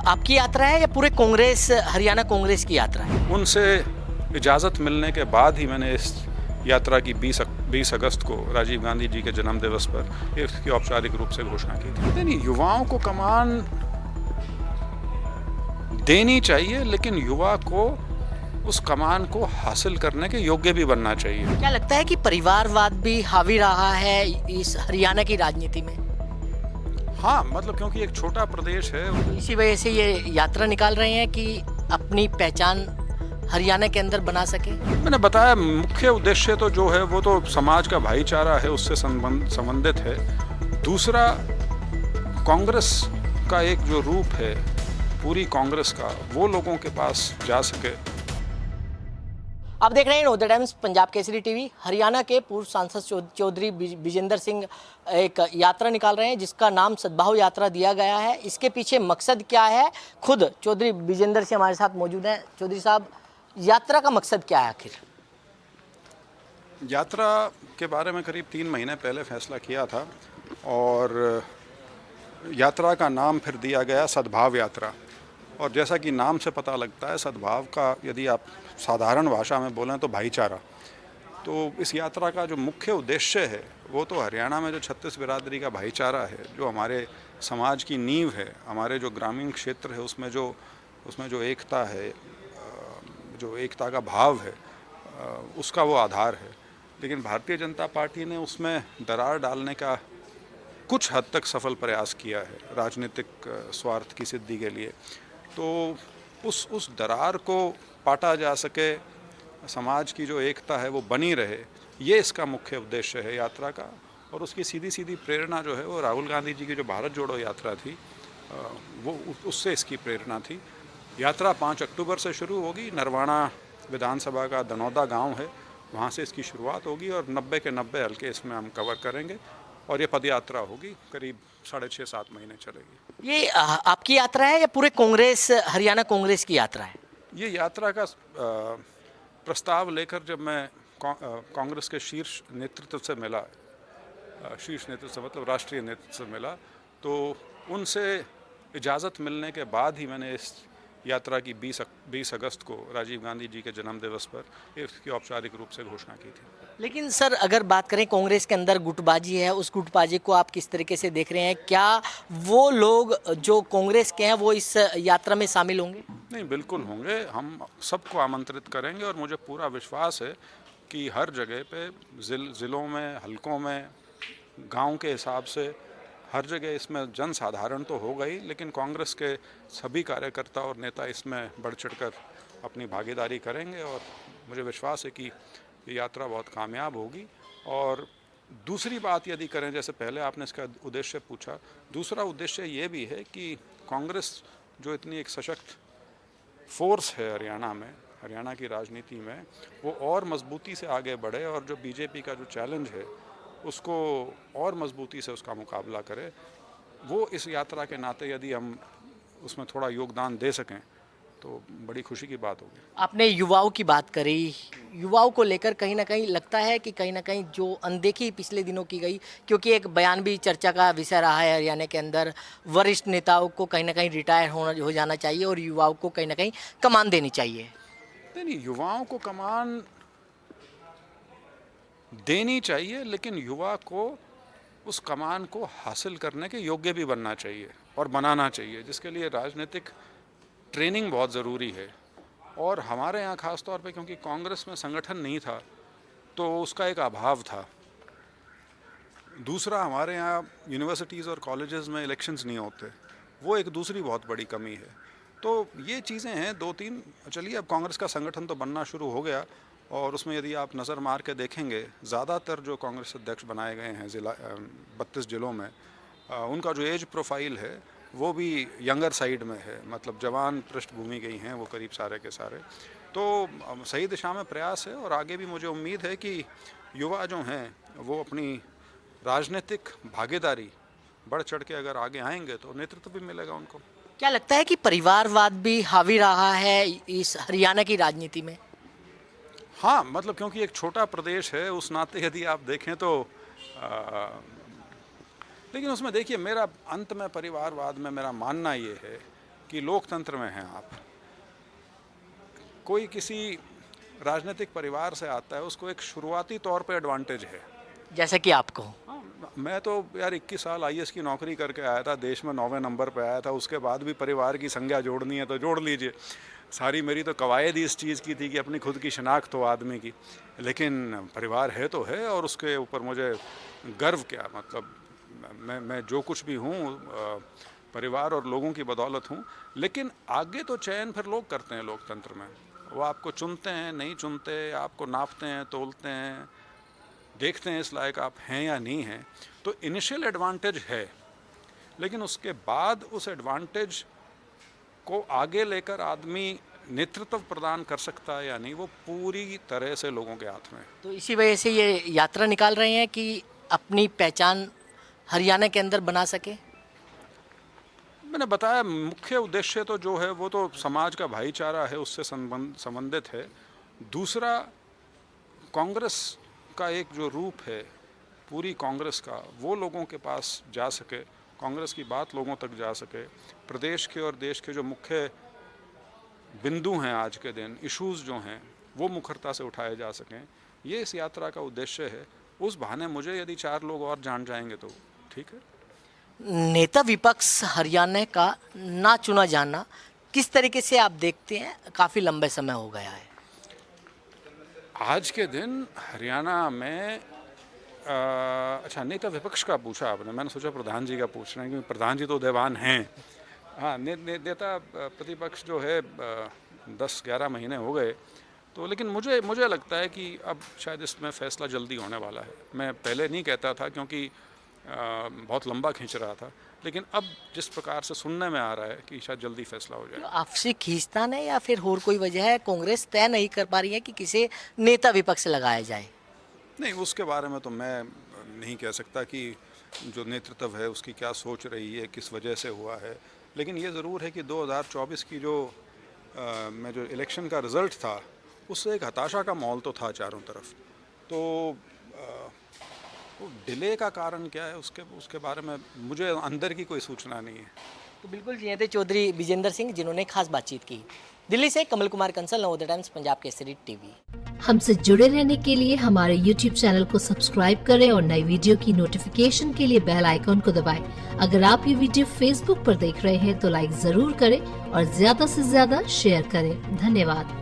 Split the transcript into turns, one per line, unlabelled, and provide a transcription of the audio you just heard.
आपकी यात्रा है या पूरे कांग्रेस हरियाणा कांग्रेस की यात्रा है?
उनसे इजाज़त मिलने के बाद ही मैंने इस यात्रा की 20 अगस्त को राजीव गांधी जी के जन्म दिवस पर इसकी औपचारिक रूप से घोषणा की थी। नहीं, युवाओं को कमान देनी चाहिए, लेकिन युवा को उस कमान को हासिल करने के योग्य भी बनना चाहिए।
क्या लगता है कि परिवारवाद भी हावी रहा है इस हरियाणा की राजनीति में?
हाँ, मतलब क्योंकि एक छोटा प्रदेश है।
इसी वजह से ये यात्रा निकाल रहे हैं कि अपनी पहचान हरियाणा के अंदर बना सके।
मैंने बताया, मुख्य उद्देश्य तो जो है वो तो समाज का भाईचारा है, उससे संबंधित है। दूसरा, कांग्रेस का एक जो रूप है पूरी कांग्रेस का, वो लोगों के पास जा सके।
आप देख रहे हैं नवोदय टाइम्स पंजाब केसरी टीवी। हरियाणा के पूर्व सांसद चौधरी विजेंद्र सिंह एक यात्रा निकाल रहे हैं जिसका नाम सद्भाव यात्रा दिया गया है। इसके पीछे मकसद क्या है, खुद चौधरी विजेंद्र सिंह हमारे साथ मौजूद हैं। चौधरी साहब, यात्रा का मकसद क्या है आखिर?
यात्रा के बारे में करीब 3 महीने पहले फैसला किया था और यात्रा का नाम फिर दिया गया सद्भाव यात्रा। और जैसा कि नाम से पता लगता है, सद्भाव का यदि आप साधारण भाषा में बोलें तो भाईचारा। तो इस यात्रा का जो मुख्य उद्देश्य है वो तो हरियाणा में जो 36 बिरादरी का भाईचारा है, जो हमारे समाज की नींव है, हमारे जो ग्रामीण क्षेत्र है उसमें जो एकता है, जो एकता का भाव है, उसका वो आधार है। लेकिन भारतीय जनता पार्टी ने उसमें दरार डालने का कुछ हद तक सफल प्रयास किया है राजनीतिक स्वार्थ की सिद्धि के लिए। तो उस दरार को पाटा जा सके, समाज की जो एकता है वो बनी रहे, ये इसका मुख्य उद्देश्य है यात्रा का। और उसकी सीधी सीधी प्रेरणा जो है वो राहुल गांधी जी की जो भारत जोड़ो यात्रा थी, वो उससे इसकी प्रेरणा थी। यात्रा 5 अक्टूबर से शुरू होगी। नरवाणा विधानसभा का दनौदा गांव है, वहाँ से इसकी शुरुआत होगी और 90 के 90 हल्के इसमें हम कवर करेंगे। और ये पदयात्रा होगी, करीब 6.5-7 महीने चलेगी।
ये आपकी यात्रा है या पूरे कांग्रेस हरियाणा कांग्रेस की यात्रा है?
ये यात्रा का प्रस्ताव लेकर जब मैं कांग्रेस के शीर्ष नेतृत्व से मिला, शीर्ष नेतृत्व से मतलब राष्ट्रीय नेतृत्व से मिला, तो उनसे इजाज़त मिलने के बाद ही मैंने इस यात्रा की 20 अगस्त को राजीव गांधी जी के जन्म दिवस पर इसकी औपचारिक रूप से घोषणा की थी।
लेकिन सर, अगर बात करें कांग्रेस के अंदर गुटबाजी है, उस गुटबाजी को आप किस तरीके से देख रहे हैं? क्या वो लोग जो कांग्रेस के हैं वो इस यात्रा में शामिल होंगे?
नहीं, बिल्कुल होंगे। हम सबको आमंत्रित करेंगे और मुझे पूरा विश्वास है कि हर जगह पे ज़िलों में, हलकों में, गांव के हिसाब से हर जगह इसमें जनसाधारण तो होगा ही, लेकिन कांग्रेस के सभी कार्यकर्ता और नेता इसमें बढ़ चढ़कर अपनी भागीदारी करेंगे। और मुझे विश्वास है कि ये यात्रा बहुत कामयाब होगी। और दूसरी बात यदि करें, जैसे पहले आपने इसका उद्देश्य पूछा, दूसरा उद्देश्य ये भी है कि कांग्रेस जो इतनी एक सशक्त फोर्स है हरियाणा में, हरियाणा की राजनीति में, वो और मजबूती से आगे बढ़े और जो बीजेपी का जो चैलेंज है उसको और मजबूती से उसका मुकाबला करे। वो इस यात्रा के नाते यदि हम उसमें थोड़ा योगदान दे सकें तो बड़ी खुशी की बात होगी।
आपने युवाओं की बात करी, युवाओं को लेकर कहीं ना कहीं लगता है कि कहीं ना कहीं जो अनदेखी पिछले दिनों की गई, क्योंकि एक बयान भी चर्चा का विषय रहा है हरियाणा के अंदर, वरिष्ठ नेताओं को कहीं ना कहीं रिटायर हो जाना चाहिए और युवाओं को कहीं ना कहीं कमान देनी चाहिए।
नहीं, युवाओं को कमान देनी चाहिए, लेकिन युवा को उस कमान को हासिल करने के योग्य भी बनना चाहिए और बनाना चाहिए, जिसके लिए राजनीतिक ट्रेनिंग बहुत ज़रूरी है। और हमारे यहाँ ख़ास तौर पे क्योंकि कांग्रेस में संगठन नहीं था तो उसका एक अभाव था। दूसरा, हमारे यहाँ यूनिवर्सिटीज़ और कॉलेजेस में इलेक्शंस नहीं होते, वो एक दूसरी बहुत बड़ी कमी है। तो ये चीज़ें हैं 2-3। चलिए, अब कांग्रेस का संगठन तो बनना शुरू हो गया और उसमें यदि आप नज़र मार के देखेंगे, ज़्यादातर जो कांग्रेस अध्यक्ष बनाए गए हैं 32 ज़िलों में, उनका जो एज प्रोफाइल है वो भी यंगर साइड में है, मतलब जवान पृष्ठभूमि गई हैं वो करीब सारे के सारे। तो सही दिशा में प्रयास है और आगे भी मुझे उम्मीद है कि युवा जो हैं वो अपनी राजनीतिक भागीदारी बढ़ चढ़ के अगर आगे आएंगे तो नेतृत्व भी मिलेगा उनको।
क्या लगता है कि परिवारवाद भी हावी रहा है इस हरियाणा की राजनीति में?
हाँ, मतलब क्योंकि एक छोटा प्रदेश है उस नाते यदि आप देखें तो लेकिन उसमें देखिए, मेरा अंत में परिवारवाद में मेरा मानना ये है कि लोकतंत्र में हैं आप, कोई किसी राजनीतिक परिवार से आता है उसको एक शुरुआती तौर पे एडवांटेज है।
जैसे कि आपको?
मैं तो यार 21 साल आईएएस की नौकरी करके आया था, देश में 9वें नंबर पे आया था, उसके बाद भी परिवार की संज्ञा जोड़नी है तो जोड़ लीजिए। सारी मेरी तो कवायद ही इस चीज़ की थी कि अपनी खुद की शनाख्त हो आदमी की, लेकिन परिवार है तो है और उसके ऊपर मुझे गर्व क्या, मतलब मैं जो कुछ भी हूँ परिवार और लोगों की बदौलत हूँ। लेकिन आगे तो चयन फिर लोग करते हैं लोकतंत्र में, वो आपको चुनते हैं नहीं चुनते, आपको नापते हैं तोलते हैं, देखते हैं इस लायक आप हैं या नहीं हैं। तो इनिशियल एडवांटेज है, लेकिन उसके बाद उस एडवांटेज को आगे लेकर आदमी नेतृत्व प्रदान कर सकता है या नहीं, वो पूरी तरह से लोगों के हाथ में है।
तो इसी वजह से ये यात्रा निकाल रहे हैं कि अपनी पहचान हरियाणा के अंदर बना सके?
मैंने बताया मुख्य उद्देश्य तो जो है वो तो समाज का भाईचारा है, उससे संबंधित है। दूसरा, कांग्रेस का एक जो रूप है पूरी कांग्रेस का, वो लोगों के पास जा सके, कांग्रेस की बात लोगों तक जा सके, प्रदेश के और देश के जो मुख्य बिंदु हैं आज के दिन, इश्यूज़ जो हैं वो मुखरता से उठाए जा सकें, ये इस यात्रा का उद्देश्य है। उस बहाने मुझे यदि 4 लोग और जान जाएंगे तो ठीक है।
नेता विपक्ष हरियाणा का ना चुना जाना किस तरीके से आप देखते हैं? काफ़ी लंबे समय हो गया है।
आज के दिन हरियाणा में अच्छा, नेता विपक्ष का पूछा आपने, मैंने सोचा प्रधान जी का पूछना है क्योंकि प्रधान जी तो देवान हैं। हाँ, नेता प्रतिपक्ष जो है 10-11 महीने हो गए तो, लेकिन मुझे लगता है कि अब शायद इसमें फ़ैसला जल्दी होने वाला है। मैं पहले नहीं कहता था क्योंकि बहुत लंबा खींच रहा था, लेकिन अब जिस प्रकार से सुनने में आ रहा है कि शायद जल्दी फैसला हो जाए।
आपसे खींचतान है या फिर और कोई वजह है? कांग्रेस तय नहीं कर पा रही है कि किसे नेता विपक्ष लगाया जाए?
नहीं, उसके बारे में तो मैं नहीं कह सकता कि जो नेतृत्व है उसकी क्या सोच रही है, किस वजह से हुआ है। लेकिन ये ज़रूर है कि 2024 की जो में जो इलेक्शन का रिज़ल्ट था उससे एक हताशा का माहौल तो था चारों तरफ। तो डिले का कारण क्या है उसके बारे में मुझे अंदर की कोई सूचना नहीं है।
तो बिल्कुल ये थे चौधरी विजेंद्र सिंह जिन्होंने खास बातचीत की। दिल्ली से कमल कुमार कंसल, नवोदय टाइम्स, पंजाब केसरी टीवी।
हमसे जुड़े रहने के लिए हमारे YouTube चैनल को सब्सक्राइब करें और नई वीडियो की नोटिफिकेशन के लिए बेल आइकॉन को दबाएं। अगर आप ये वीडियो Facebook पर देख रहे हैं तो लाइक जरूर करें और ज्यादा से ज्यादा शेयर करें। धन्यवाद।